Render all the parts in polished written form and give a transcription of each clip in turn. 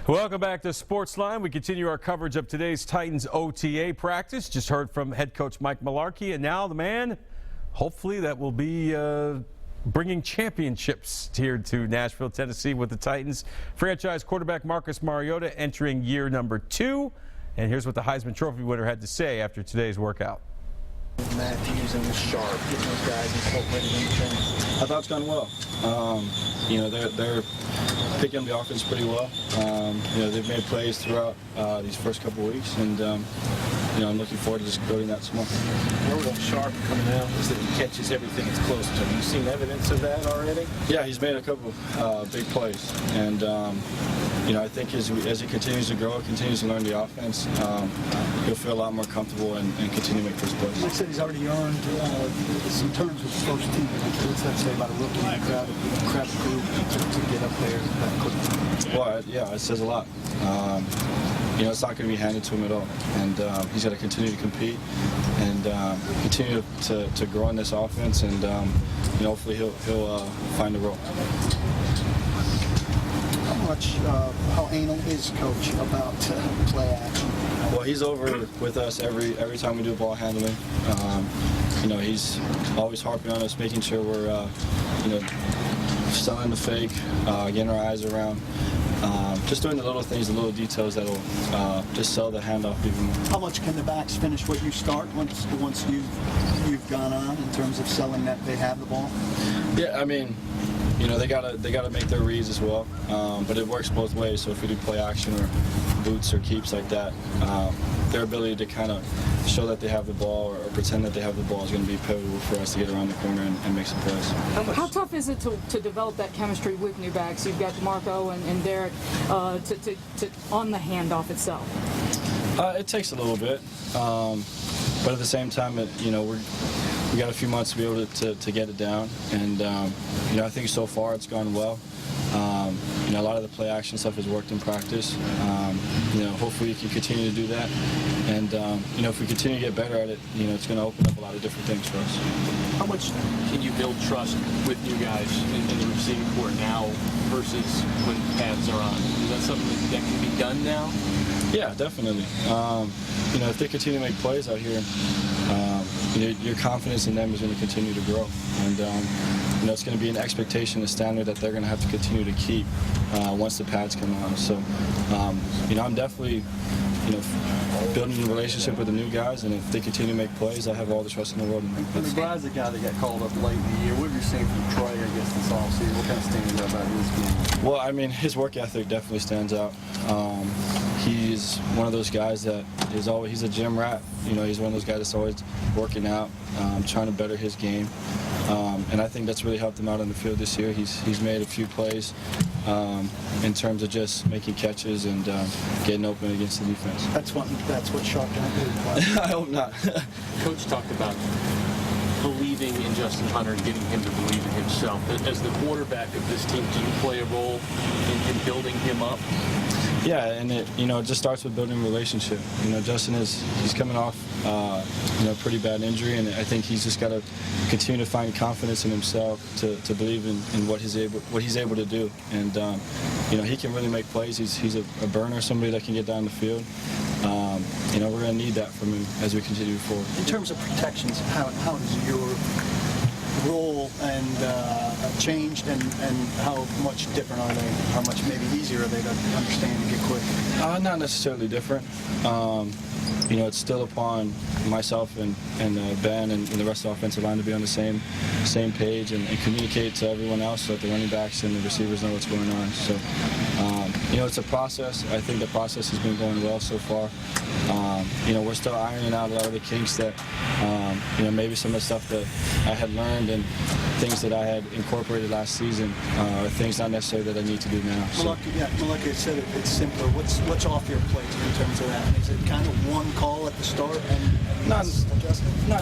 Welcome back to SportsLine. We continue our coverage of today's Titans OTA practice. Just heard from head coach Mike Mularkey, and now the man, hopefully, that will be bringing championships here to Nashville, Tennessee with the Titans. Franchise quarterback Marcus Mariota entering year number 2. And here's what the Heisman Trophy winner had to say after today's workout. Matthews and Sharp, getting those guys incorporated into things. I thought it's gone well. They're picking the offense pretty well. They've made plays throughout these first couple weeks, and I'm looking forward to just building that some more. Word on Sharp coming out is that he catches everything that's close to him. Have you seen evidence of that already? Yeah, he's made a couple big plays, and I think as he continues to grow, continues to learn the offense, he'll feel a lot more comfortable and continue to make those plays. He said he's already earned some terms with the first team. What's that say about a rookie in a crowded group to get up there that quickly? Well, yeah, it says a lot. It's not going to be handed to him at all, and he's got to continue to compete and continue to grow in this offense, and hopefully he'll find a role. How anal is Coach about play action? Well, he's over with us every time we do ball handling. He's always harping on us, making sure we're selling the fake, getting our eyes around. Just doing the little things, the little details that'll just sell the handoff even more. How much can the backs finish what you start once you've gone on in terms of selling that they have the ball? Yeah, I mean, they gotta make their reads as well, but it works both ways. So if we do play action or boots or keeps like that, their ability to kind of show that they have the ball or pretend that they have the ball is going to be pivotal for us to get around the corner and make some plays. How tough is it to develop that chemistry with new backs? You've got Marco and Derek to on the handoff itself. It takes a little bit, but at the same time, we got a few months to be able to get it down, and I think so far it's gone well. A lot of the play action stuff has worked in practice. Hopefully we can continue to do that, and if we continue to get better at it, it's going to open up a lot of different things for us. How much can you build trust with you guys in the receiving court now versus when pads are on? Is that something that can be done now? Yeah, definitely. If they continue to make plays out here, your confidence in them is going to continue to grow, and it's going to be an expectation, a standard that they're going to have to continue to keep once the pads come on. So, I'm definitely, building a relationship with the new guys, and if they continue to make plays, I have all the trust in the world to make plays. McBride's the guy that got called up late in the year. What have you seen from Troy, I guess, this offseason? What kind of stands out about his game? Well, I mean, his work ethic definitely stands out. He's one of those guys that he's a gym rat. He's one of those guys that's always working out, trying to better his game. And I think that's really helped him out on the field this year. He's made a few plays in terms of just making catches and getting open against the defense. That's what Sharp can do. I hope not. Coach talked about believing in Justin Hunter and getting him to believe in himself. As the quarterback of this team, do you play a role in building him up? Yeah, and it just starts with building a relationship. Justin he's coming off pretty bad injury, and I think he's just got to continue to find confidence in himself to believe in what he's able to do. And he can really make plays. He's a burner, somebody that can get down the field. We're going to need that from him as we continue forward. In terms of protections, how does your role and changed, and how much different are they? How much maybe easier are they to understand and get quick? Not necessarily different. It's still upon myself and Ben and the rest of the offensive line to be on the same page and communicate to everyone else so that the running backs and the receivers know what's going on. So, it's a process. I think the process has been going well so far. We're still ironing out a lot of the kinks that, maybe some of the stuff that I had learned and things that I had incorporated last season are things not necessarily that I need to do now. So. Like I said, it's simpler. What's off your plate in terms of that? Is it kind of one call at the start and not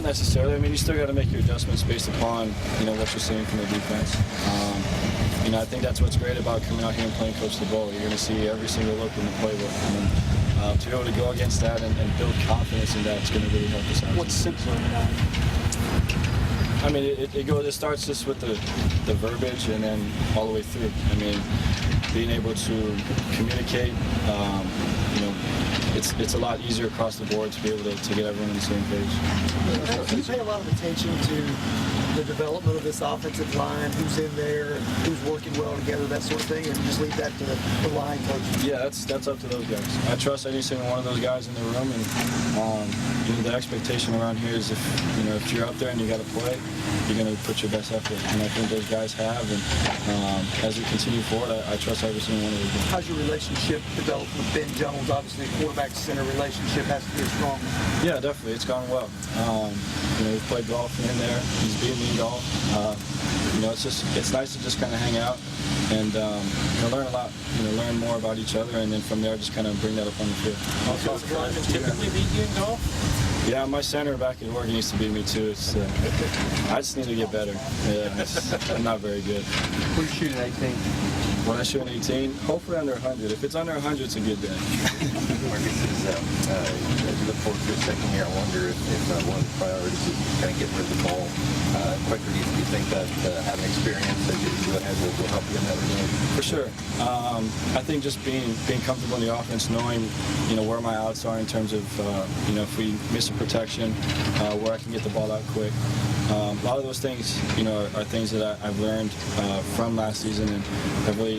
necessarily. I mean, you still got to make your adjustments based upon what you're seeing from the defense. I think that's what's great about coming out here and playing coach the ball. You're going to see every single look in the playbook. And to be able to go against that and build confidence in that is going to really help us out. What's simpler than that? I mean, it starts just with the verbiage and then all the way through. I mean, being able to communicate, you know, it's a lot easier across the board to be able to get everyone on the same page. Do you pay a lot of attention to the development of this offensive line, who's in there, who's working well together, that sort of thing, or you just leave that to the line coach? Yeah, that's up to those guys. I trust every single one of those guys in the room, and you know, the expectation around here is if you're up there and you got to play, you're going to put your best effort, and I think those guys have. And as we continue forward, I trust every single one of those guys. How's your relationship developed with Ben Jones? Obviously, quarterback-center relationship has to be strong. Yeah, definitely. It's gone well. You know, we've played golf in there. He's beaten me in golf. You know, it's nice to just kind of hang out and you know, learn a lot. You know, learn more about each other, and then from there, just kind of bring that up on the field. Offensive linemen typically beat you in golf? Yeah, my center back in Oregon used to beat me too. I just need to get better. Yeah, I'm not very good. What are you shooting at 18? When I shoot an 18, hopefully under 100. If it's under 100, it's a good day. Marcus, as you look forward to your second year, I wonder if one of the priorities is kind of getting rid of the ball quicker. Do you think that having experience as you go ahead will help you in that regard? For sure. I think just being comfortable in the offense, knowing where my outs are in terms of if we miss a protection, where I can get the ball out quick. A lot of those things are things that I've learned from last season, and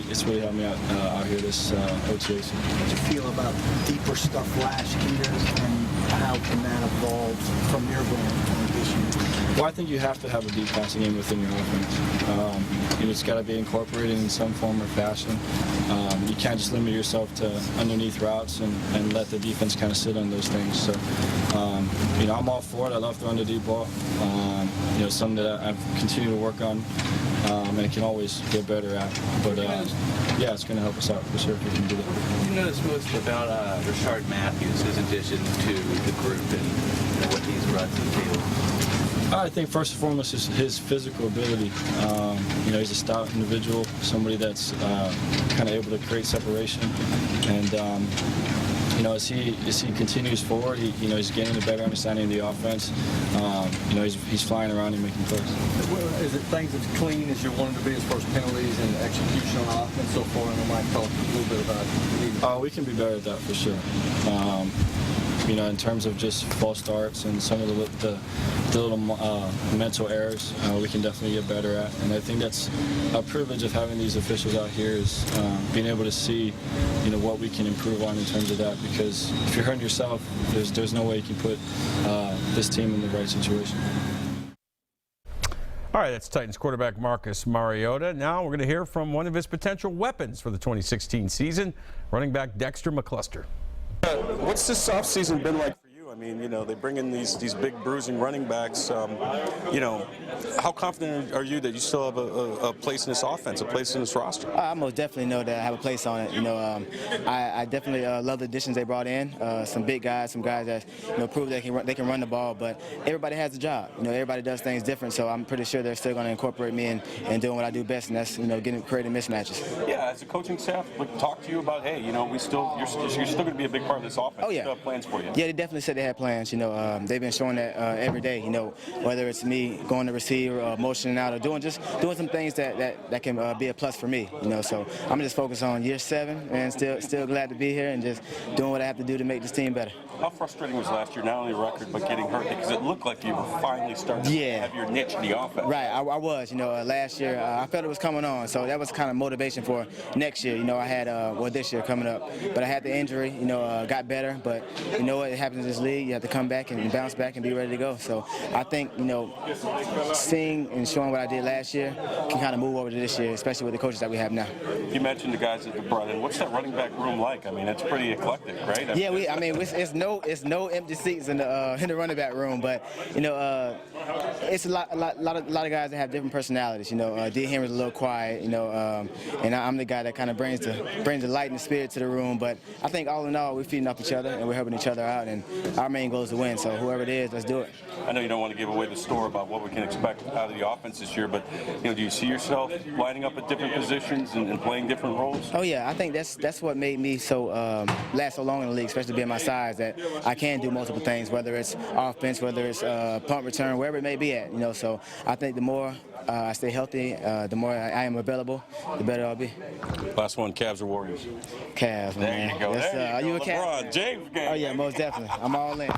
it's really helped me out here this OTA season. How do you feel about deeper stuff last year, and how can that evolve from your brand this year? Well, I think you have to have a deep passing game within your offense. It's got to be incorporated in some form or fashion. You can't just limit yourself to underneath routes and let the defense kind of sit on those things. So, I'm all for it. I love throwing the deep ball. Something that I've continued to work on, and it can always get better at. But yeah, it's going to help us out for sure if we can do that. What do you notice most about Rashard Matthews, his addition to the group, and what he's brought to the field? I think first and foremost is his physical ability. He's a stout individual, somebody that's kind of able to create separation, and as he continues forward, he's gaining a better understanding of the offense. He's flying around and making plays. Is it things as clean as you wanted to be as far as penalties and execution on offense so far? And I might talk a little bit about it. We can be better at that for sure. In terms of just false starts and some of the little mental errors, we can definitely get better at. And I think that's a privilege of having these officials out here is being able to see, what we can improve on in terms of that. Because if you're hurting yourself, there's no way you can put this team in the right situation. All right, that's Titans quarterback Marcus Mariota. Now we're going to hear from one of his potential weapons for the 2016 season, running back Dexter McCluster. What's this offseason been like for you? I mean, they bring in these big bruising running backs. How confident are you that you still have a place in this offense, a place in this roster? I most definitely know that I have a place on it. I definitely love the additions they brought in. Some big guys, some guys that prove they can run the ball. But everybody has a job. Everybody does things different. So I'm pretty sure they're still going to incorporate me in doing what I do best, and that's creating mismatches. Yeah, as a coaching staff, talk to you about you're still going to be a big part of this offense. Oh yeah, still have plans for you. Yeah, they definitely said they had plans. They've been showing that every day. Whether it's me going to receive, motioning out, or doing some things that can be a plus for me. So I'm just focused on year 7 and still glad to be here and just doing what I have to do to make this team better. How frustrating was last year, not only record, but getting hurt? Because it looked like you were finally starting to have your niche in the offense. Right, I was. Last year I felt it was coming on, so that was kind of motivation for next year. I had, this year coming up. But I had the injury, got better. But what happens in this league, you have to come back and bounce back and be ready to go. So I think, seeing and showing what I did last year can kind of move over to this year, especially with the coaches that we have now. You mentioned the guys that you brought in. What's that running back room like? I mean, it's pretty eclectic, right? It's no empty seats in the running back room, but it's a lot of guys that have different personalities. D. Henry's a little quiet, and I'm the guy that kind of brings the light and the spirit to the room. But I think all in all, we're feeding off each other and we're helping each other out, and our main goal is to win. So whoever it is, let's do it. I know you don't want to give away the store about what we can expect out of the offense this year, but do you see yourself lining up at different positions and playing different roles? Oh yeah, I think that's what made me so last so long in the league, especially being my size, that I can do multiple things, whether it's offense, whether it's punt return, wherever it may be at. So I think the more I stay healthy, the more I am available, the better I'll be. Last one, Cavs or Warriors? Cavs, man. There you go. Yes, There you are go. you a Cavs? LeBron James game. Oh yeah, most definitely. I'm all in.